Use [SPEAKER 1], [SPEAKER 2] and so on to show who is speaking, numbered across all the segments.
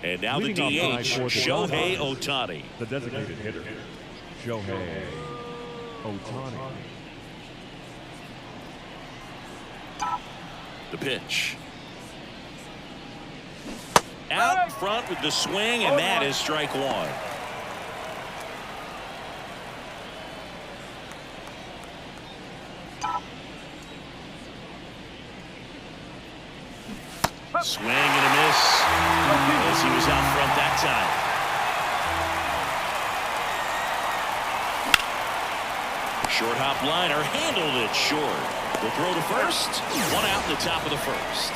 [SPEAKER 1] And now the DH, Shohei Ohtani.
[SPEAKER 2] The designated hitter, Shohei Ohtani.
[SPEAKER 1] The pitch. Out front with the swing, and that is strike one. Swing and a miss as he was out front that time. Short hop liner handled it short. The throw to first. One out in the top of the first.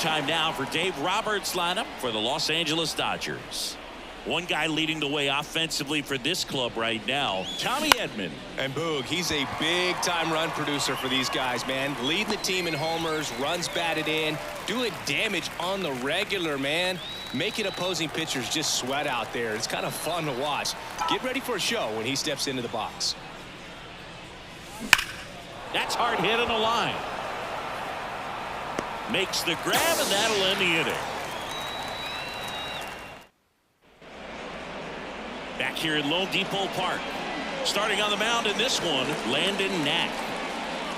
[SPEAKER 1] Time now for Dave Roberts' lineup for the Los Angeles Dodgers. One guy leading the way offensively for this club right now, Tommy Edman.
[SPEAKER 3] And Boog, he's a big-time run producer for these guys, man. Leading the team in homers, runs batted in, doing damage on the regular, man. Making opposing pitchers just sweat out there. It's kind of fun to watch. Get ready for a show when he steps into the box.
[SPEAKER 1] That's hard hit on the line. Makes the grab, and that'll end the inning. Back here at Lone Depot Park. Starting on the mound in this one, Landon Knack.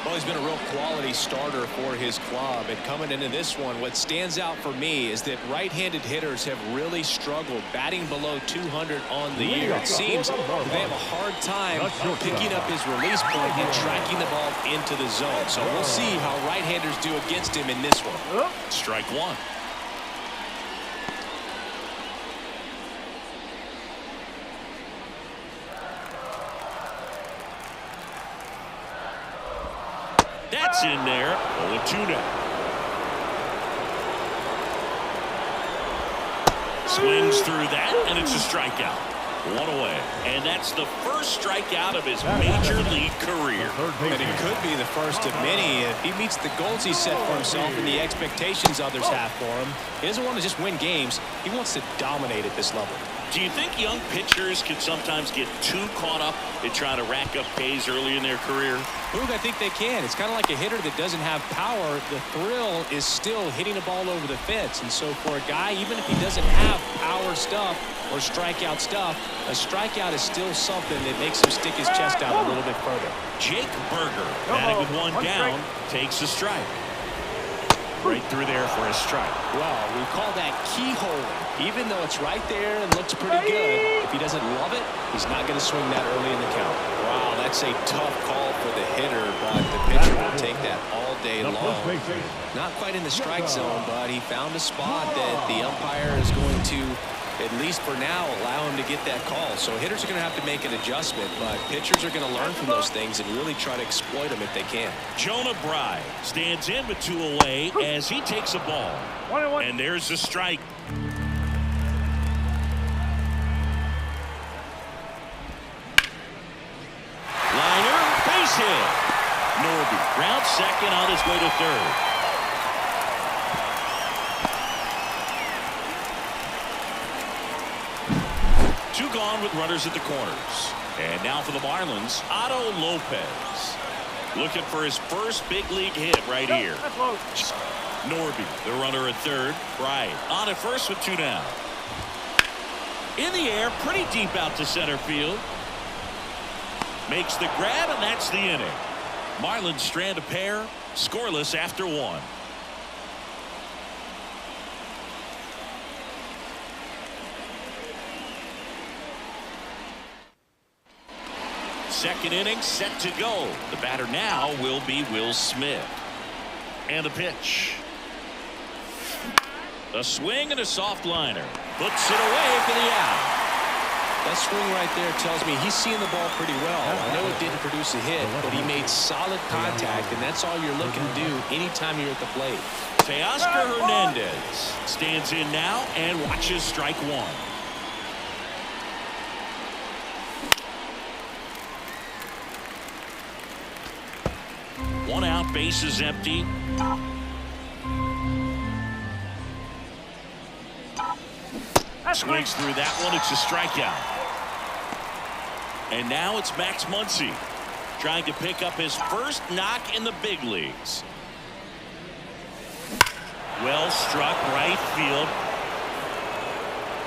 [SPEAKER 3] Well, he's been a real quality starter for his club. And coming into this one, what stands out for me is that right-handed hitters have really struggled, batting below 200 on the year. It seems they have a hard time picking up his release point and tracking the ball into the zone. So we'll see how right-handers do against him in this one.
[SPEAKER 1] Strike one. That's in there. 0-2 now. Swings through that, and it's a strikeout. One away. And that's the first strikeout of his major league career.
[SPEAKER 3] And it could be the first of many if he meets the goals he set for himself and the expectations others have for him. He doesn't want to just win games. He wants to dominate at this level.
[SPEAKER 1] Do you think young pitchers can sometimes get too caught up in trying to rack up Ks early in their career?
[SPEAKER 3] Boog, I think they can. It's kind of like a hitter that doesn't have power. The thrill is still hitting a ball over the fence. And so for a guy, even if he doesn't have power stuff or strikeout stuff, a strikeout is still something that makes him stick his chest out a little bit further.
[SPEAKER 1] Jake Berger, batting with one down, takes a strike. Right through there for a strike.
[SPEAKER 3] Well, we call that keyholing. Even though it's right there and looks pretty good, if he doesn't love it, he's not going to swing that early in the count. Wow, that's a tough call for the hitter, but the pitcher will take that all day long. Not quite in the strike zone, but he found a spot that the umpire is going to, at least for now, allow him to get that call. So hitters are going to have to make an adjustment, but pitchers are going to learn from those things and really try to exploit them if they can.
[SPEAKER 1] Jonah Bride stands in with two away as he takes a ball. And there's the strike. Liner, base hit. Norby ground second on his way to third. Two gone with runners at the corners. And now for the Marlins, Otto Lopez. Looking for his first big league hit right here. Norby, the runner at third. Right on at first with two down. In the air, pretty deep out to center field. Makes the grab, and that's the inning. Marlins strand a pair, scoreless after one. Second inning set to go. The batter now will be Will Smith. And a pitch. A swing and a soft liner. Puts it away for the out.
[SPEAKER 3] That swing right there tells me he's seeing the ball pretty well. I know it didn't produce a hit, but he made solid contact, and that's all you're looking to do anytime you're at the plate.
[SPEAKER 1] Teoscar Hernandez stands in now and watches strike one. One out, base is empty. Swings through that one. It's a strikeout. And now it's Max Muncy trying to pick up his first knock in the big leagues. Well struck right field.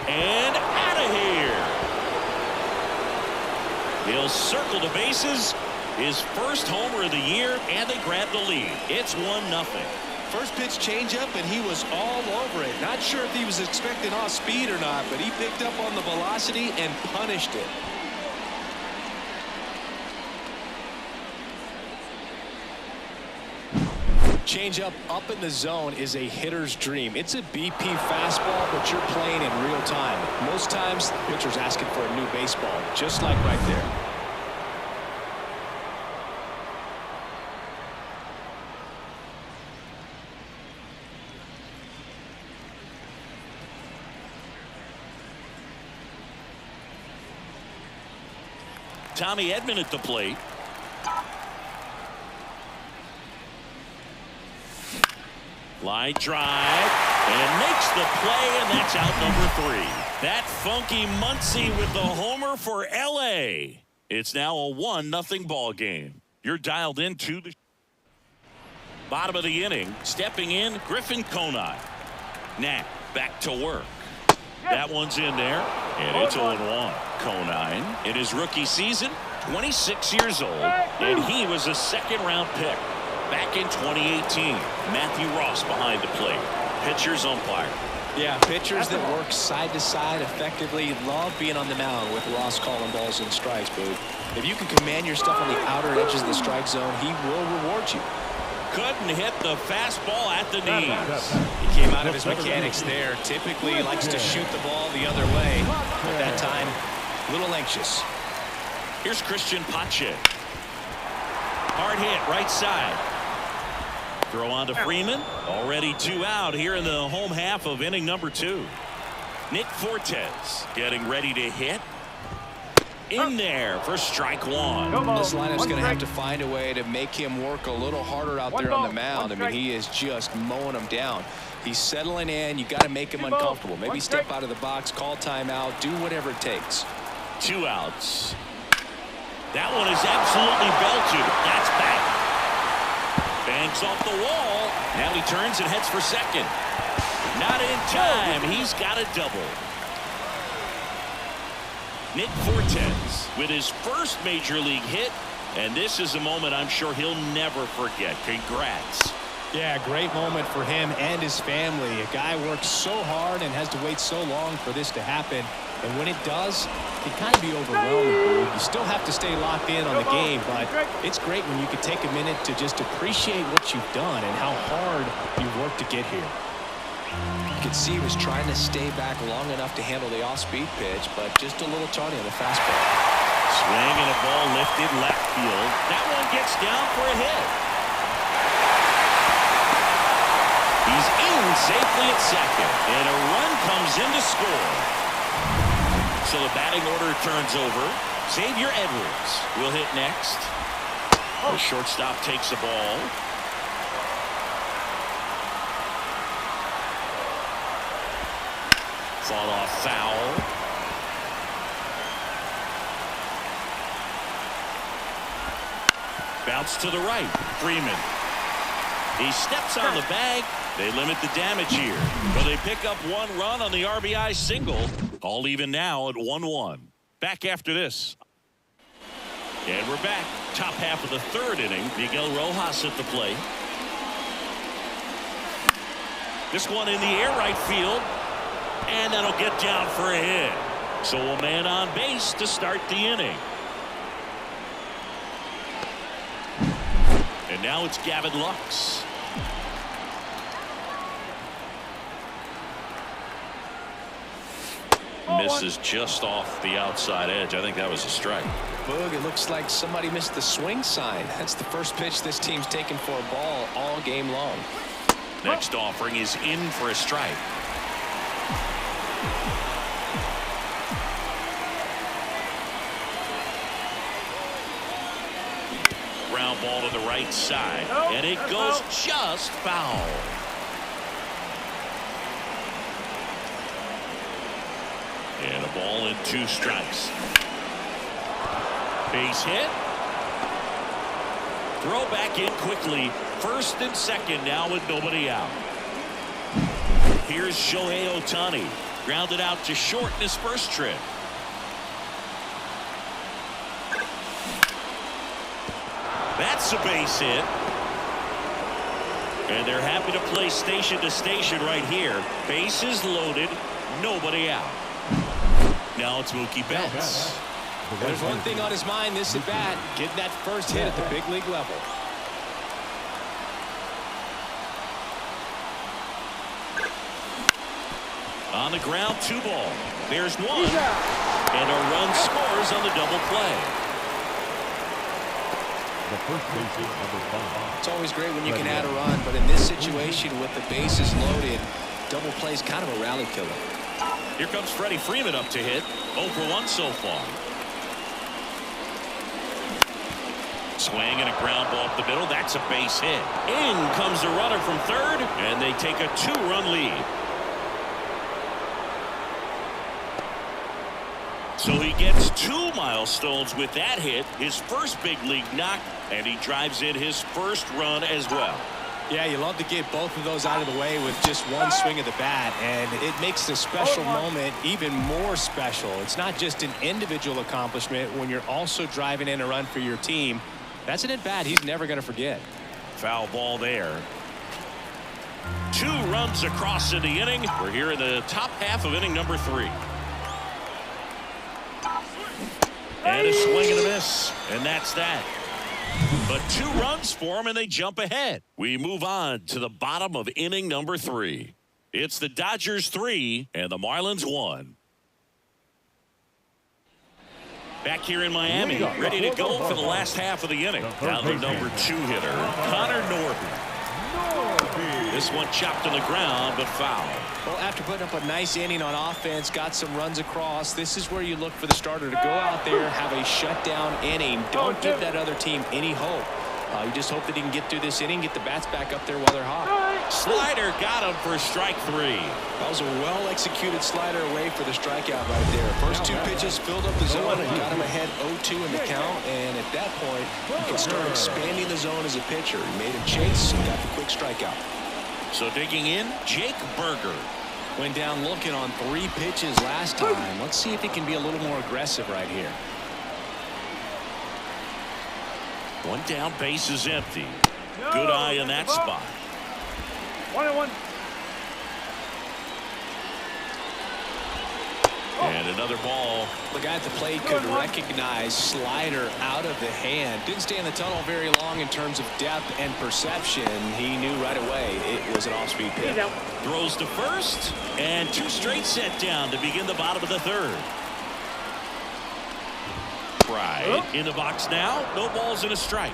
[SPEAKER 1] And out of here. He'll circle the bases. His first homer of the year, and they grab the lead. It's 1-0.
[SPEAKER 3] First pitch changeup, and he was all over it. Not sure if he was expecting off speed or not, but he picked up on the velocity and punished it. Changeup up in the zone is a hitter's dream. It's a BP fastball, but you're playing in real time. Most times, the pitcher's asking for a new baseball, just like right there.
[SPEAKER 1] Tommy Edman at the plate. Line drive and makes the play, and that's out number 3. That funky Muncy with the homer for LA. It's now a 1-0 ball game. You're dialed into the bottom of the inning. Stepping in, Griffin Conine. Knack back to work. That one's in there, and it's 0-1. Conine, in his rookie season, 26 years old, and he was a second-round pick back in 2018. Matthew Ross behind the plate. Pitcher's umpire.
[SPEAKER 3] Yeah, pitchers that work side to side effectively love being on the mound with Ross calling balls and strikes, Boo. If you can command your stuff on the outer edges of the strike zone, he will reward you.
[SPEAKER 1] Couldn't hit the fastball at the knees.
[SPEAKER 3] He came out of his mechanics there. Typically, he likes to shoot the ball the other way. But that time, a little anxious.
[SPEAKER 1] Here's Christian Pache. Hard hit, right side. Throw on to Freeman. Already 2 out here in the home half of inning number 2. Nick Fortes getting ready to hit. In there for strike 1.
[SPEAKER 3] This lineup's going to have to find a way to make him work a little harder out there on the mound. I mean, he is just mowing them down. He's settling in. You got to make him uncomfortable. Maybe step out of the box, call timeout, do whatever it takes.
[SPEAKER 1] 2 outs. That one is absolutely belted. That's back. Bangs off the wall. Now he turns and heads for second. Not in time. He's got a double. Nick Fortes with his first major league hit, and this is a moment I'm sure he'll never forget. Congrats.
[SPEAKER 3] Yeah, great moment for him and his family. A guy works so hard and has to wait so long for this to happen. And when it does, it kind of be overwhelming. You still have to stay locked in on the game, but it's great when you can take a minute to just appreciate what you've done and how hard you worked to get here. You could see he was trying to stay back long enough to handle the off-speed pitch, but just a little tardy on the fastball.
[SPEAKER 1] Swing and a ball lifted left field. That one gets down for a hit. He's in safely at second, and a run comes in to score. So the batting order turns over. Xavier Edwards will hit next. The shortstop takes the ball. Fall off foul. Bounce to the right. Freeman. He steps on the bag. They limit the damage here. But they pick up 1 run on the RBI single. All even now at 1-1. Back after this. And we're back. Top half of the 3rd inning. Miguel Rojas at the plate. This one in the air right field. And that'll get down for a hit. So a man on base to start the inning. And now it's Gavin Lux. Misses just off the outside edge. I think that was a strike.
[SPEAKER 3] Boog, it looks like somebody missed the swing sign. That's the first pitch this team's taken for a ball all game long.
[SPEAKER 1] Next offering is in for a strike. Ground ball to the right side, and it goes just foul. And a ball and 2 strikes. Base hit. Throw back in quickly. First and second now with nobody out. Here's Shohei Ohtani. Grounded out to short in his first trip. That's a base hit. And they're happy to play station to station right here. Bases loaded, nobody out. Now it's Mookie Betts.
[SPEAKER 3] There's one thing on his mind this at bat, getting that first hit at the big league level.
[SPEAKER 1] On the ground, 2 ball. There's 1. And a run scores on the double play.
[SPEAKER 2] The first baseman, number 5.
[SPEAKER 3] It's always great when you can add a run, but in this situation with the bases loaded, double play is kind of a rally killer.
[SPEAKER 1] Here comes Freddie Freeman up to hit. 0 for 1 so far. Swing and a ground ball up the middle. That's a base hit. In comes the runner from third, and they take a 2-run lead. So he gets 2 milestones with that hit, his first big league knock, and he drives in his first run as well.
[SPEAKER 3] Yeah, you love to get both of those out of the way with just one swing of the bat, and it makes the special moment even more special. It's not just an individual accomplishment when you're also driving in a run for your team. That's an at-bat he's never going to forget.
[SPEAKER 1] Foul ball there. 2 runs across in the inning. We're here in the top half of inning number 3. And a swing and a miss, and that's that. But 2 runs for him, and they jump ahead. We move on to the bottom of inning number 3. It's the Dodgers 3 and the Marlins 1. Back here in Miami, ready to go for the last half of the inning. Down the number 2 hitter, Connor Norby. This one chopped on the ground, but foul.
[SPEAKER 3] Well, after putting up a nice inning on offense, got some runs across, this is where you look for the starter to go out there, have a shutdown inning. Don't give that other team any hope. You just hope that he can get through this inning, get the bats back up there while they're hot.
[SPEAKER 1] Slider got him for strike 3.
[SPEAKER 3] That was a well-executed slider away for the strikeout right there. First 2 pitches filled up the zone and got him ahead 0-2 in the count. And at that point, you can start expanding the zone as a pitcher. He made a chase and got the quick strikeout.
[SPEAKER 1] So digging in, Jake Berger.
[SPEAKER 3] Went down looking on 3 pitches last time. Let's see if he can be a little more aggressive right here.
[SPEAKER 1] 1 down, base is empty. Good eye in that spot.
[SPEAKER 4] 1-1.
[SPEAKER 1] And another ball.
[SPEAKER 3] The guy at the plate could recognize slider out of the hand. Didn't stay in the tunnel very long in terms of depth and perception. He knew right away it was an off-speed pitch.
[SPEAKER 1] Throws to first, and 2 straight set down to begin the bottom of the 3rd. Right in the box now. No balls and a strike.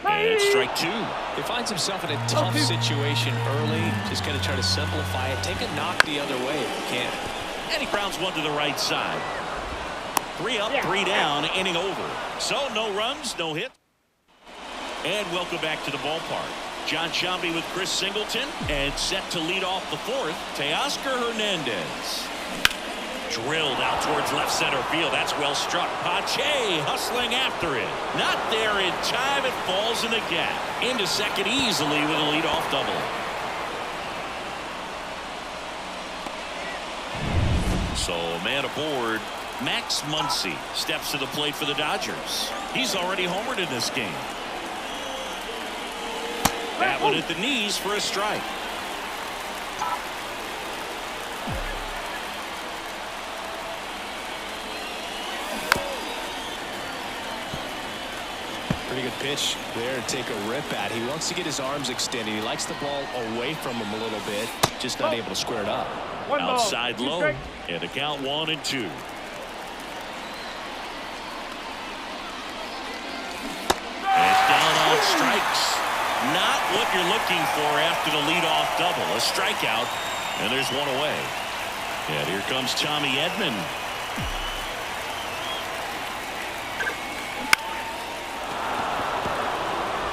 [SPEAKER 1] And strike 2.
[SPEAKER 3] He finds himself in a tough situation early. Just going to try to simplify it. Take a knock the other way if you can.
[SPEAKER 1] And he grounds one to the right side. 3 up, 3 down, inning over. So no runs, no hit. And welcome back to the ballpark. John Shambi with Chris Singleton, and set to lead off the 4th, Teoscar Hernandez. Drilled out towards left center field. That's well struck. Pache hustling after it. Not there in time. It falls in the gap. Into second easily with a leadoff double. So man aboard. Max Muncy steps to the plate for the Dodgers. He's already homered in this game. That one at the knees for a strike.
[SPEAKER 3] Pretty good pitch there to take a rip at. He wants to get his arms extended. He likes the ball away from him a little bit. Just not able to square it up.
[SPEAKER 1] Outside low. And the count 1 and 2. And down on strikes. Not what you're looking for after the leadoff double. A strikeout. And there's 1 away. And here comes Tommy Edman.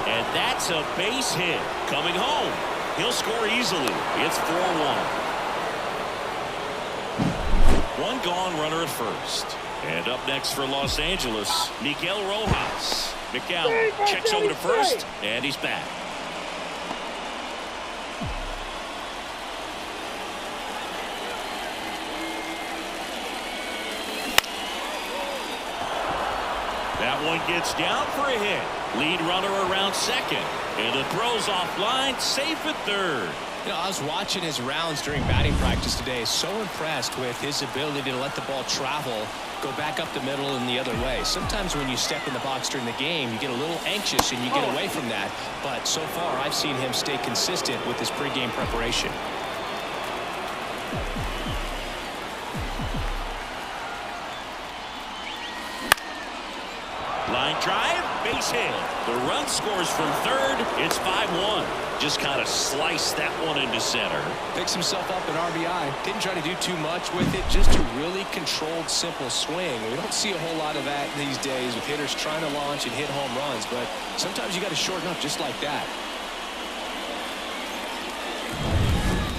[SPEAKER 1] And that's a base hit. Coming home. He'll score easily. It's 4-1. 1 gone, runner at first. And up next for Los Angeles, Miguel Rojas. McCaughan checks over to first, and he's back. and gets down for a hit. Lead runner around second. And the throw's offline, safe at third.
[SPEAKER 3] You know, I was watching his rounds during batting practice today. So impressed with his ability to let the ball travel, go back up the middle and the other way. Sometimes when you step in the box during the game, you get a little anxious and you get away from that. But so far, I've seen him stay consistent with his pregame preparation.
[SPEAKER 1] Line drive, base hit. The run scores from third. It's 5-1. Just kind of sliced that one into center.
[SPEAKER 3] Picks himself up an RBI. Didn't try to do too much with it. Just a really controlled, simple swing. We don't see a whole lot of that these days with hitters trying to launch and hit home runs. But sometimes you got to shorten up just like that.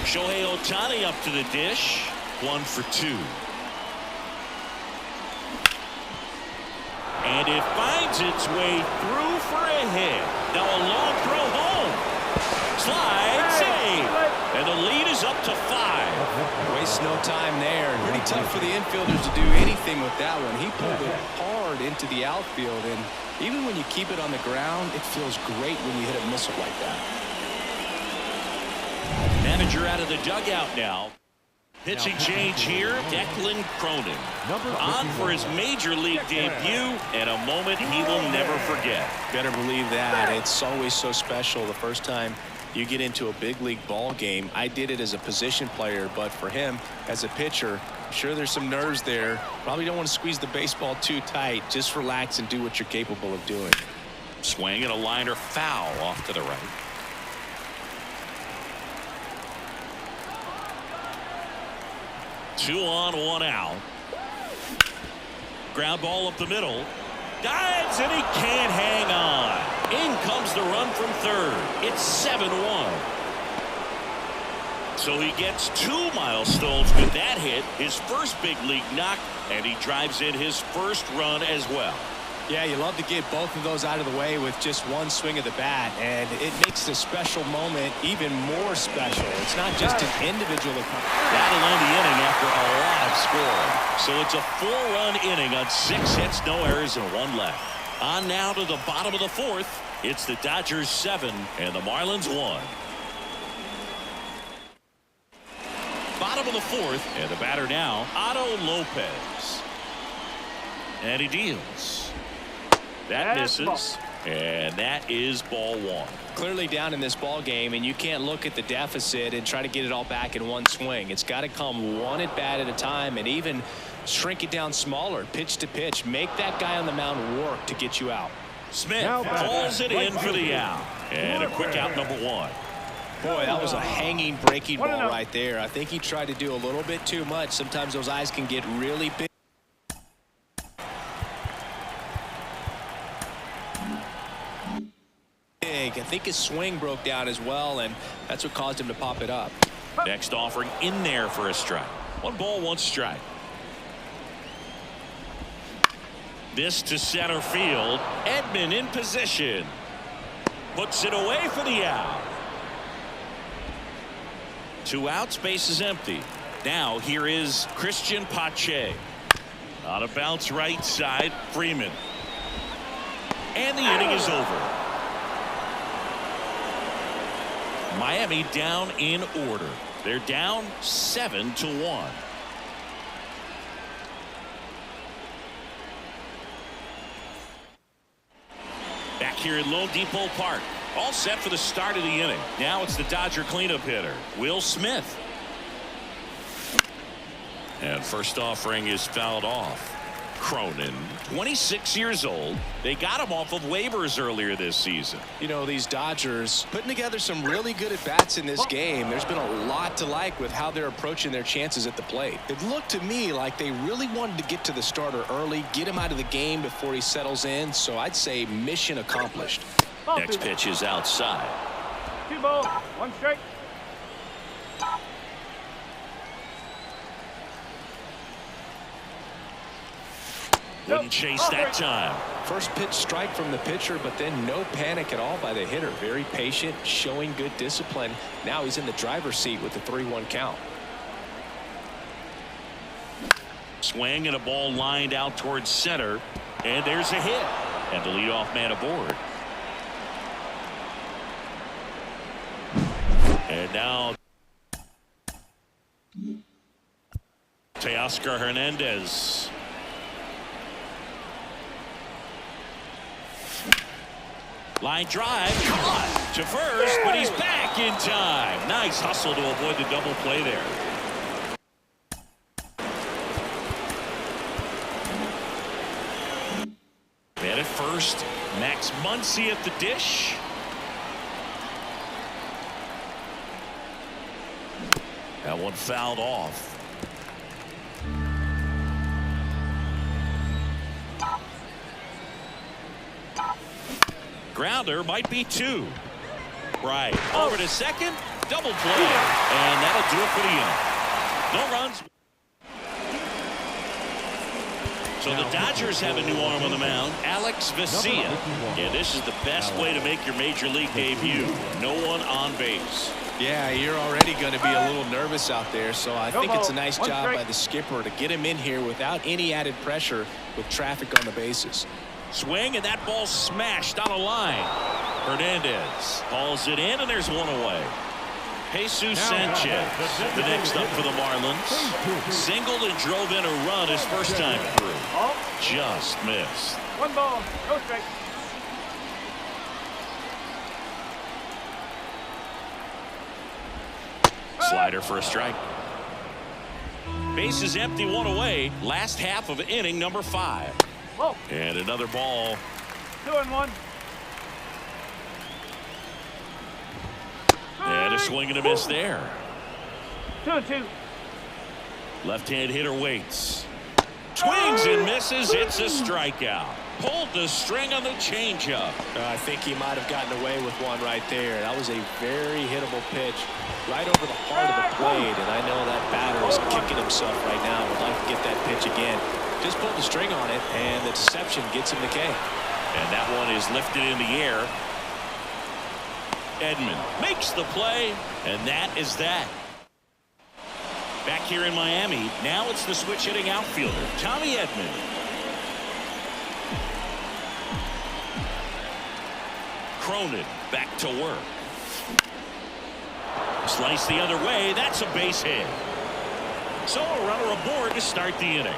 [SPEAKER 1] Shohei Ohtani up to the dish. 1 for 2. And it finds its way through for a hit. Now a long throw home. Slide, save. And the lead is up to 5.
[SPEAKER 3] Waste no time there. Pretty tough for the infielders to do anything with that one. He pulled it hard into the outfield. And even when you keep it on the ground, it feels great when you hit a missile like that.
[SPEAKER 1] Manager out of the dugout now. Pitching change here, Declan Cronin. On for his major league debut, and a moment he will never forget.
[SPEAKER 3] Better believe that. It's always so special the first time you get into a big league ball game. I did it as a position player, but for him as a pitcher, I'm sure there's some nerves there. Probably don't want to squeeze the baseball too tight. Just relax and do what you're capable of doing.
[SPEAKER 1] Swing and a liner foul off to the right. Two on, one out. Ground ball up the middle. Dives and he can't hang on. In comes the run from third. It's 7-1. So he gets 2 milestones with that hit, his first big league knock, and he drives in his first run as well.
[SPEAKER 3] Yeah, you love to get both of those out of the way with just one swing of the bat, and it makes the special moment even more special. It's not just an individual.
[SPEAKER 1] That'll end the inning after a lot of scoring. So it's a 4-run inning on 6 hits, no errors, and 1 left. On now to the bottom of the 4th. It's the Dodgers 7 and the Marlins 1. Bottom of the 4th, and the batter now, Otto Lopez. And he deals. That misses, and that is ball 1.
[SPEAKER 3] Clearly down in this ball game, and you can't look at the deficit and try to get it all back in one swing. It's got to come one at bat at a time, and even shrink it down smaller, pitch to pitch. Make that guy on the mound work to get you out.
[SPEAKER 1] Smith calls it in for the out, and a quick out number 1.
[SPEAKER 3] Boy, that was a hanging breaking ball right there. I think he tried to do a little bit too much. Sometimes those eyes can get really big. I think his swing broke down as well, and that's what caused him to pop it up.
[SPEAKER 1] Next offering in there for a strike. 1 ball, 1 strike. This to center field. Edman in position. Puts it away for the out. 2 outs, base is empty. Now here is Christian Pache. On a bounce right side, Freeman. And the inning is over. Miami down in order. They're down 7-1. Back here at Lone Depot Park. All set for the start of the inning. Now it's the Dodger cleanup hitter, Will Smith. And first offering is fouled off. Cronin, 26 years old. They got him off of waivers earlier this season.
[SPEAKER 3] You know, these Dodgers putting together some really good at-bats in this game. There's been a lot to like with how they're approaching their chances at the plate. It looked to me like they really wanted to get to the starter early, get him out of the game before he settles in. So I'd say mission accomplished.
[SPEAKER 1] Next pitch is outside.
[SPEAKER 4] 2 balls, 1 strike.
[SPEAKER 1] Wouldn't chase that time.
[SPEAKER 3] First pitch strike from the pitcher, but then no panic at all by the hitter. Very patient, showing good discipline. Now he's in the driver's seat with the 3-1 count.
[SPEAKER 1] Swing and a ball lined out towards center, and there's a hit. And the leadoff man aboard. And now Teoscar Hernandez. Line drive, caught to first, but he's back in time. Nice hustle to avoid the double play there. Man at first, Max Muncy at the dish. That one fouled off. Grounder might be 2. Right. Over to second. Double play. And that'll do it for the inning. No runs. So the Dodgers have a new arm on the mound, Alex Vesia. Yeah, this is the best way to make your major league debut. No one on base.
[SPEAKER 3] Yeah, you're already going to be a little nervous out there, so I think it's a nice job by the skipper to get him in here without any added pressure with traffic on the bases.
[SPEAKER 1] Swing, and that ball smashed on a line. Hernandez hauls it in, and there's one away. Jesus Sanchez, the next up for the Marlins. Singled and drove in a run his first time through. Just missed.
[SPEAKER 4] 1 ball, go straight.
[SPEAKER 1] Slider for a strike. Base is empty, 1 away. Last half of inning number 5.
[SPEAKER 4] Whoa.
[SPEAKER 1] And another ball.
[SPEAKER 4] 2-1.
[SPEAKER 1] And a swing and a miss there.
[SPEAKER 4] 2-2.
[SPEAKER 1] Left-hand hitter waits. Swings and misses. It's a strikeout. Pulled the string on the changeup.
[SPEAKER 3] I think he might have gotten away with one right there. That was a very hittable pitch right over the heart of the plate, and I know that batter is kicking himself right now. Would like to get that pitch again. Just pulled the string on it, and the deception gets him the K.
[SPEAKER 1] And that one is lifted in the air. Edman makes the play, and that is that. Back here in Miami, now it's the switch hitting outfielder, Tommy Edman. Cronin back to work. Slice the other way. That's a base hit. So a runner aboard to start the inning.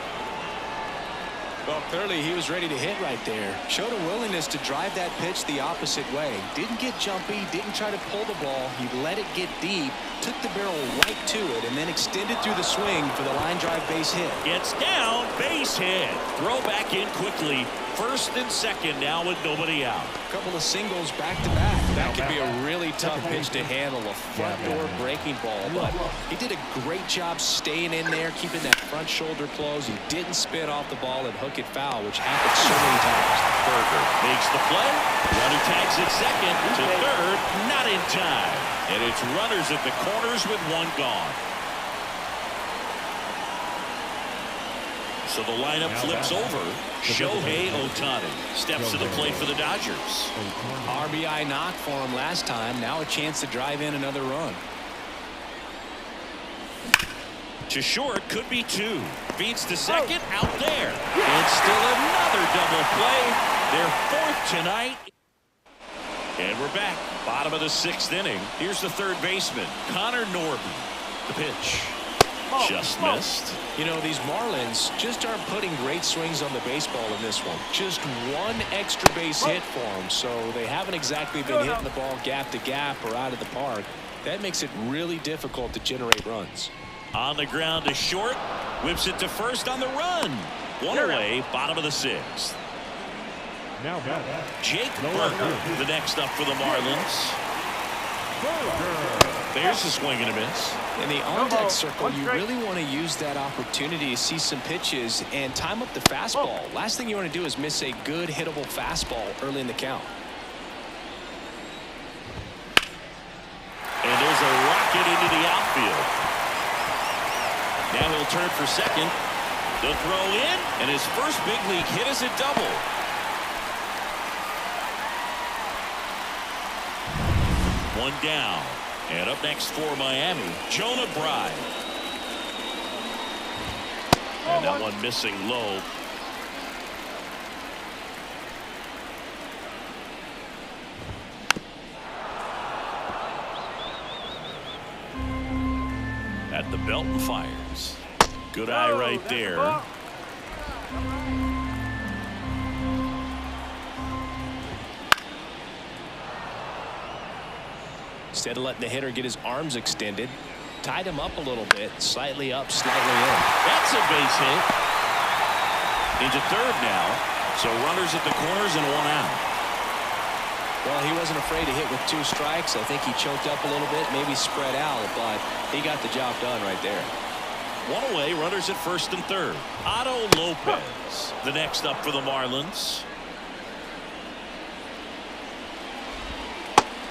[SPEAKER 3] Well, clearly he was ready to hit right there. Showed a willingness to drive that pitch the opposite way. Didn't get jumpy, didn't try to pull the ball. He let it get deep, took the barrel right to it, and then extended through the swing for the line drive base hit.
[SPEAKER 1] Gets down, base hit. Throw back in quickly. First and second now with nobody out.
[SPEAKER 3] A couple of singles back to back. That could be a really tough pitch to handle, a front door breaking ball. But he did a great job staying in there, keeping that front shoulder closed. He didn't spin off the ball and hook it foul, which happens so many times.
[SPEAKER 1] Berger makes the play. Runner tags it second to third. Not in time. And it's runners at the corners with 1 gone. So the lineup flips over. Shohei Ohtani steps to the plate for the Dodgers.
[SPEAKER 3] RBI knock for him last time. Now a chance to drive in another run.
[SPEAKER 1] To short, could be 2. Beats to second, out there. And still another double play. Their 4th tonight. And we're back. Bottom of the 6th inning. Here's the third baseman, Connor Norby. The pitch. Just missed.
[SPEAKER 3] You know, these Marlins just aren't putting great swings on the baseball in this one. Just 1 extra base hit for them, so they haven't exactly been hitting the ball gap to gap or out of the park. That makes it really difficult to generate runs.
[SPEAKER 1] On the ground to short. Whips it to first on the run. 1 away, bottom of the 6th.
[SPEAKER 2] Now back.
[SPEAKER 1] Jake Berger, the next up for the Marlins. There's a swing and a miss.
[SPEAKER 3] In the on-deck circle, you really want to use that opportunity to see some pitches and time up the fastball. Last thing you want to do is miss a good hittable fastball early in the count.
[SPEAKER 1] And there's a rocket into the outfield. Now he'll turn for second. The throw in, and his first big league hit is a double. One down. And up next for Miami, Jonah Bride. And that one missing low. At the belt and fires. Good eye right there.
[SPEAKER 3] Instead of letting the hitter get his arms extended, tied him up a little bit, slightly up, slightly in.
[SPEAKER 1] That's a base hit. Into third now. So runners at the corners and one out.
[SPEAKER 3] Well, he wasn't afraid to hit with 2 strikes. I think he choked up a little bit, maybe spread out, but he got the job done right there.
[SPEAKER 1] One away, runners at first and third. Otto Lopez, the next up for the Marlins.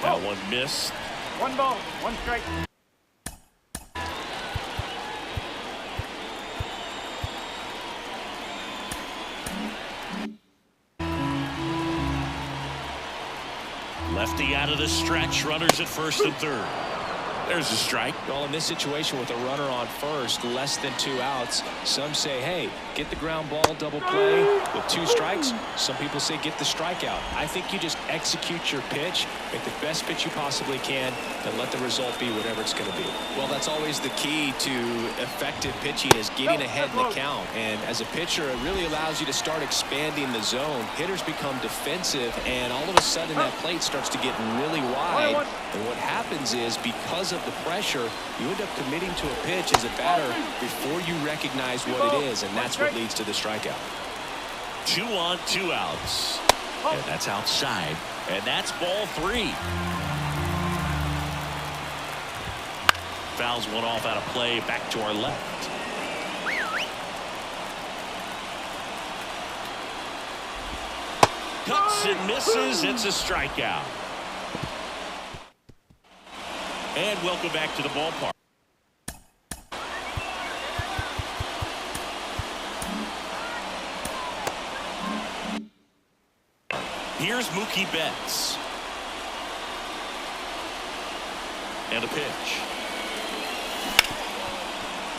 [SPEAKER 1] That one missed.
[SPEAKER 4] 1 ball, 1 strike.
[SPEAKER 1] Lefty out of the stretch, runners at first and third. There's a strike.
[SPEAKER 3] Well, in this situation with a runner on first, less than 2 outs, some say, hey, get the ground ball, double play with 2 strikes. Some people say get the strikeout. I think you just execute your pitch, make the best pitch you possibly can, and let the result be whatever it's going to be. Well, that's always the key to effective pitching is getting ahead in the count. And as a pitcher, it really allows you to start expanding the zone. Hitters become defensive, and all of a sudden that plate starts to get really wide. And what happens is because of the pressure, you end up committing to a pitch as a batter before you recognize what it is, and that's what leads to the strikeout.
[SPEAKER 1] 2 on, 2 outs. And that's outside. And that's ball 3. Fouls one off out of play, back to our left. Cuts and misses. It's a strikeout. And welcome back to the ballpark. Here's Mookie Betts. And a pitch.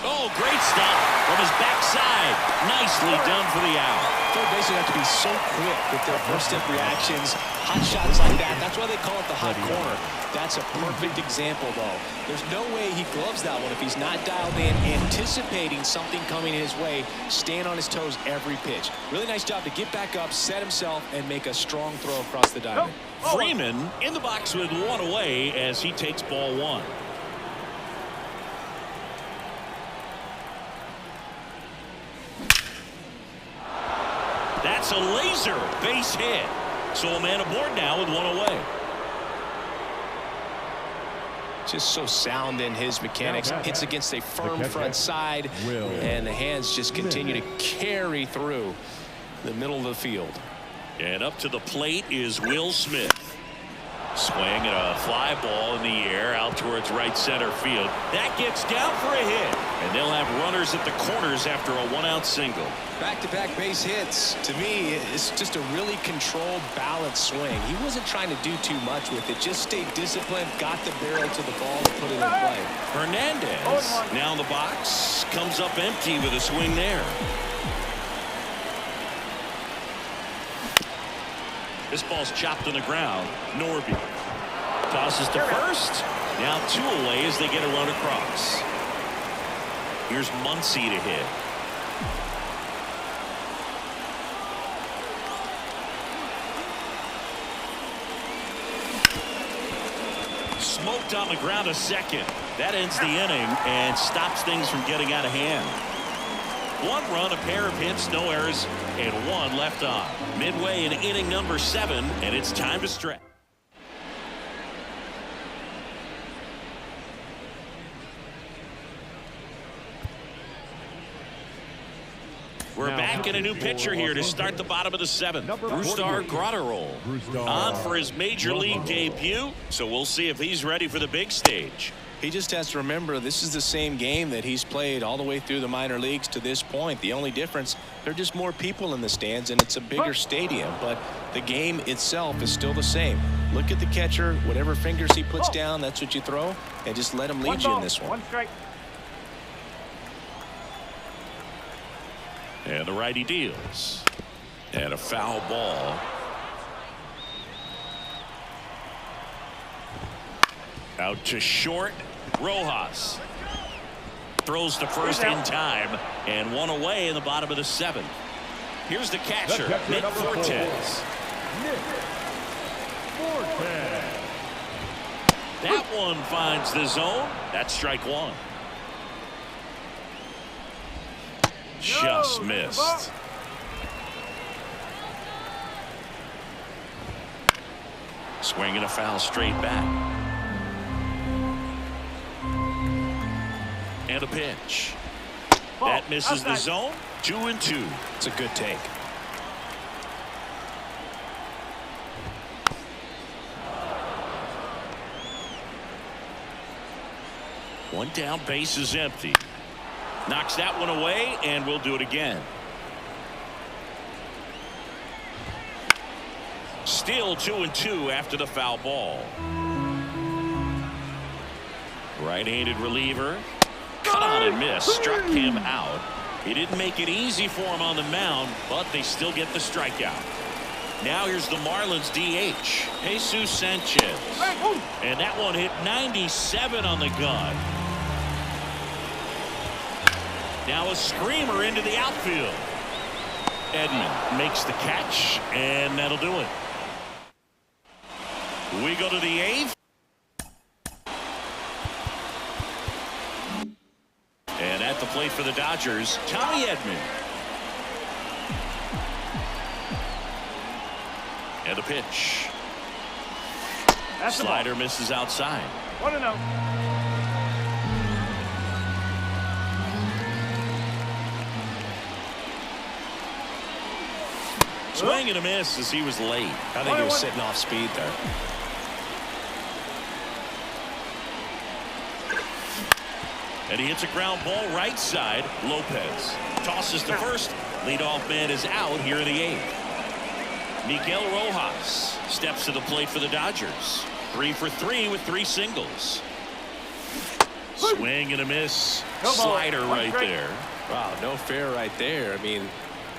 [SPEAKER 1] Oh, great stop from his backside. Nicely done for the out.
[SPEAKER 3] Third basemen have to be so quick with their first step reactions. Hot shots like that. That's why they call it the hot corner. That's a perfect example, though. There's no way he gloves that one if he's not dialed in, anticipating something coming his way, staying on his toes every pitch. Really nice job to get back up, set himself, and make a strong throw across the diamond.
[SPEAKER 1] Freeman in the box with 1 away as he takes ball 1. That's a laser base hit. So a man aboard now with 1 away.
[SPEAKER 3] Just so sound in his mechanics. Hits against a firm front side, and the hands just continue to carry through the middle of the field.
[SPEAKER 1] And up to the plate is Will Smith. Swing and a fly ball in the air out towards right center field. That gets down for a hit. And they'll have runners at the corners after a 1-out single.
[SPEAKER 3] Back-to-back base hits. To me, it's just a really controlled, balanced swing. He wasn't trying to do too much with it. Just stayed disciplined, got the barrel to the ball, and put it in play.
[SPEAKER 1] Hernandez now in the box. Comes up empty with a swing there. This ball's chopped on the ground. Norby tosses to first. Now 2 away as they get a run across. Here's Muncy to hit. Smoked on the ground a second. That ends the inning and stops things from getting out of hand. 1 run, a pair of hits, no errors, and 1 left on. Midway in inning number 7, and it's time to stretch. We're back in a new pitcher here to start the bottom of the 7th. Brusdar Graterol on for his major league debut, so we'll see if he's ready for the big stage.
[SPEAKER 3] He just has to remember this is the same game that he's played all the way through the minor leagues to this point. The only difference, there are just more people in the stands and it's a bigger stadium, but the game itself is still the same. Look at the catcher, whatever fingers he puts down, that's what you throw, and just let him lead you in this one.
[SPEAKER 4] 1 strike.
[SPEAKER 1] And the righty deals. And a foul ball. Out to short. Rojas. throws to first in time, and one away in the bottom of the seventh. Here's the catcher, Nick Fortes. That one finds the zone. That's strike one. Just missed. Swinging a foul straight back. And a pitch. That misses the zone. 2-2.
[SPEAKER 3] It's a good take.
[SPEAKER 1] One down, base is empty. Knocks that one away, and we'll do it again. Still 2-2 after the foul ball. Right-handed reliever. Cut on and miss. Struck him out. He didn't make it easy for him on the mound, but they still get the strikeout. Now here's the Marlins DH, Jesus Sanchez. And that one hit 97 on the gun. Now a screamer into the outfield. Edman makes the catch, and that'll do it. We go to the eighth. And at the plate for the Dodgers, Tommy Edman. And a pitch. Slider misses outside.
[SPEAKER 4] 1-0.
[SPEAKER 1] Swing and a miss as he was late.
[SPEAKER 3] I think he was sitting off speed there.
[SPEAKER 1] And he hits a ground ball right side. Lopez tosses to first. Leadoff man is out here in the eighth. Miguel Rojas steps to the plate for the Dodgers. 3 for 3 with 3 singles. Swing and a miss. Slider right there.
[SPEAKER 3] Wow, no fair right there. I mean,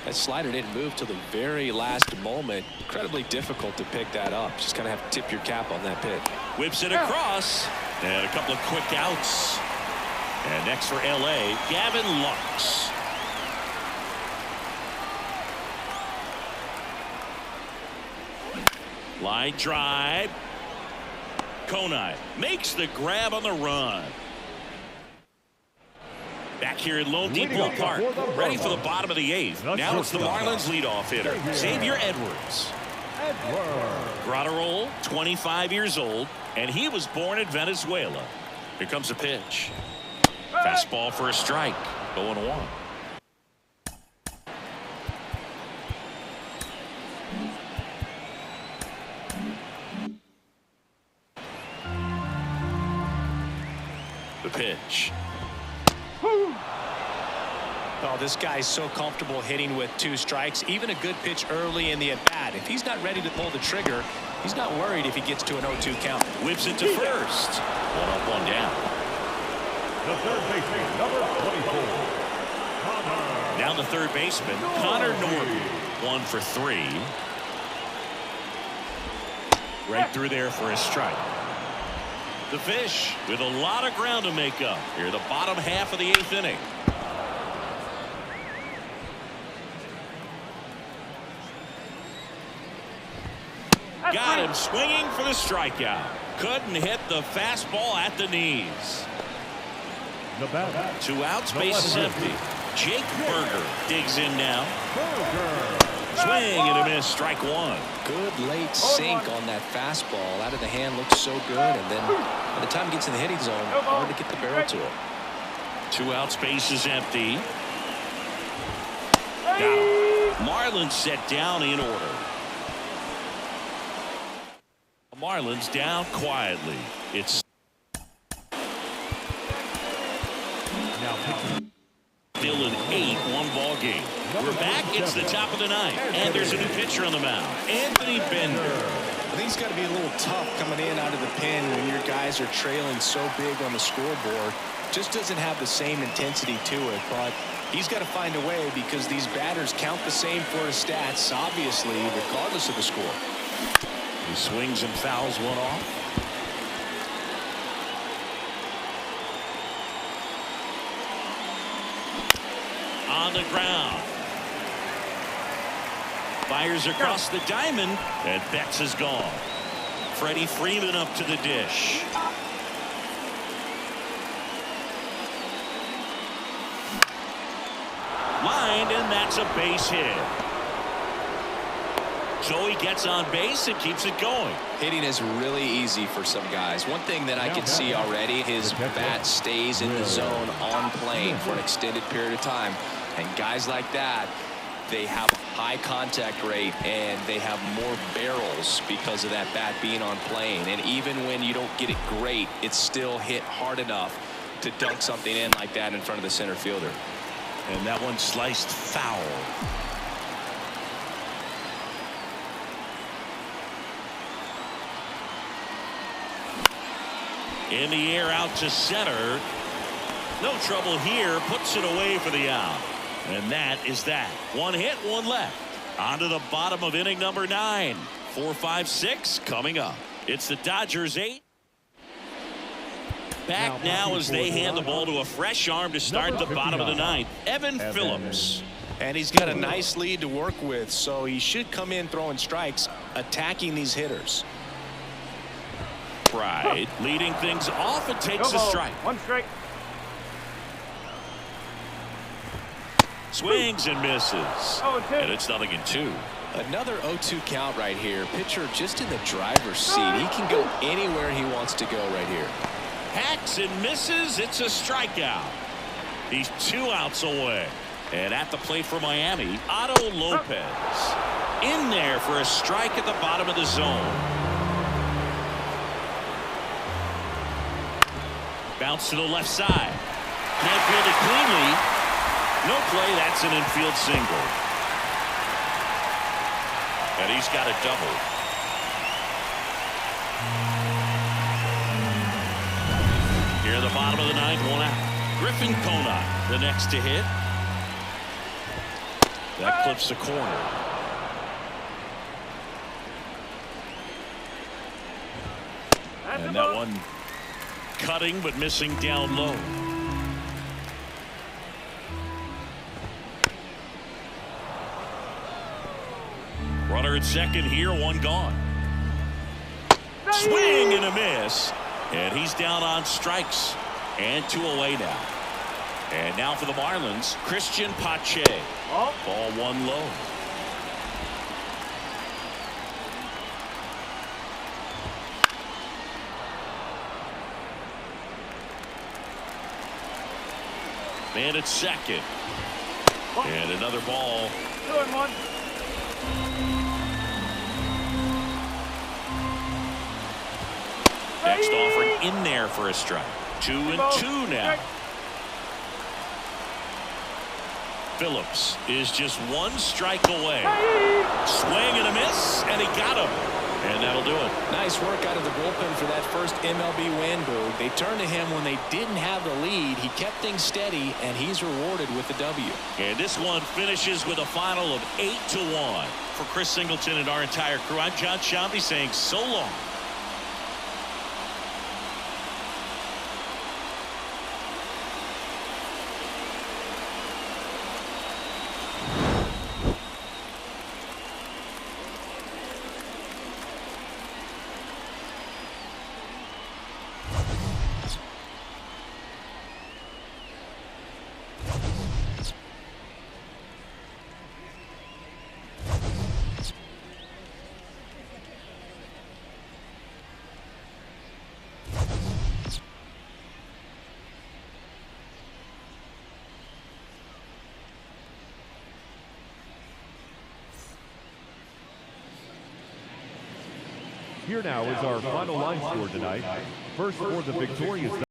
[SPEAKER 3] that slider didn't move till the very last moment. Incredibly difficult to pick that up. Just kind of have to tip your cap on that pitch.
[SPEAKER 1] Whips it across. And a couple of quick outs. And next for L.A., Gavin Lux. Line drive. Konai makes the grab on the run. Back here at Lone Depot Park, ready for the bottom of the eighth. Now it's the Marlins leadoff hitter, Xavier Edwards. Graterol, 25 years old, and he was born in Venezuela. Here comes a pitch. Fastball for a strike. 0-1. The pitch.
[SPEAKER 3] Oh, this guy's so comfortable hitting with 2 strikes. Even a good pitch early in the at-bat. If he's not ready to pull the trigger, he's not worried if he gets to an 0-2 count.
[SPEAKER 1] Whips it to first. 1 up, 1 down.
[SPEAKER 2] The third baseman, number 24.
[SPEAKER 1] Now the third baseman, Connor Norby. 1 for 3. Right through there for a strike. The Fish with a lot of ground to make up here, the bottom half of the 8th inning. Got him swinging for the strikeout. Couldn't hit the fastball at the knees.
[SPEAKER 2] The batter.
[SPEAKER 1] 2 outs, base is empty. Jake Berger digs in now. Swing and a miss, strike 1.
[SPEAKER 3] Good late sink on that fastball. Out of the hand, looks so good. And then by the time it gets in the hitting zone, hard to get the barrel to it.
[SPEAKER 1] 2 outs, base is empty. Got him. Marlins set down in order. Marlins down quietly. It's
[SPEAKER 2] Now
[SPEAKER 1] still an 8-1 ball game. We're back. It's the top of the 9th, and there's a new pitcher on the mound, Anthony Bender.
[SPEAKER 3] I think it's got to be a little tough coming in out of the pen when your guys are trailing so big on the scoreboard. Just doesn't have the same intensity to it, but he's got to find a way because these batters count the same for his stats, obviously, regardless of the score.
[SPEAKER 1] He swings and fouls one off. on the ground. Fires across the diamond, and Betts is gone. Freddie Freeman up to the dish. Lined, and that's a base hit. So he gets on base and keeps it going.
[SPEAKER 3] Hitting is really easy for some guys. One thing that I can see already, his bat stays in the zone on plane for an extended period of time. And guys like that, they have a high contact rate and they have more barrels because of that bat being on plane. And even when you don't get it great, it's still hit hard enough to dunk something in like that in front of the center fielder.
[SPEAKER 1] And that one sliced foul. In the air out to center. No trouble here. Puts it away for the out. And that is that. One hit, one left. On to the bottom of inning number 9. 4, 5, 6 coming up. It's the Dodgers 8. Back now as they hand the ball to a fresh arm to start the bottom of the 9th. Evan Phillips.
[SPEAKER 3] And he's got a nice lead to work with, so he should come in throwing strikes, attacking these hitters.
[SPEAKER 1] Pride leading things off and takes a strike.
[SPEAKER 4] 1 strike.
[SPEAKER 1] Swings and misses. And it's 0-2.
[SPEAKER 3] Another 0-2 count right here. Pitcher just in the driver's seat. He can go anywhere he wants to go right here.
[SPEAKER 1] Hacks and misses. It's a strikeout. He's 2 outs away. And at the plate for Miami, Otto Lopez. In there for a strike at the bottom of the zone. Bounce to the left side. Can't field it cleanly. No play. That's an infield single. And he's got a double. Here at the bottom of the 9th, 1 out. Griffin Conant, the next to hit. That clips the corner. And that one cutting but missing down low. Runner at second here, 1 gone. Swing and a miss. And he's down on strikes. And 2 away now. And now for the Marlins, Christian Pache. Ball 1 low. Man at second. And another ball.
[SPEAKER 4] 2-1.
[SPEAKER 1] Next offering in there for a strike. 2-2 now. Phillips is just 1 strike away. Swing and a miss, and he got him. And that'll do it.
[SPEAKER 3] Nice work out of the bullpen for that first MLB win, Boog. They turned to him when they didn't have the lead. He kept things steady, and he's rewarded with the W.
[SPEAKER 1] And this one finishes with a final of 8-1. For Chris Singleton and our entire crew, I'm John Shambi saying so long.
[SPEAKER 2] Here now is our final line score tonight. First for the victorious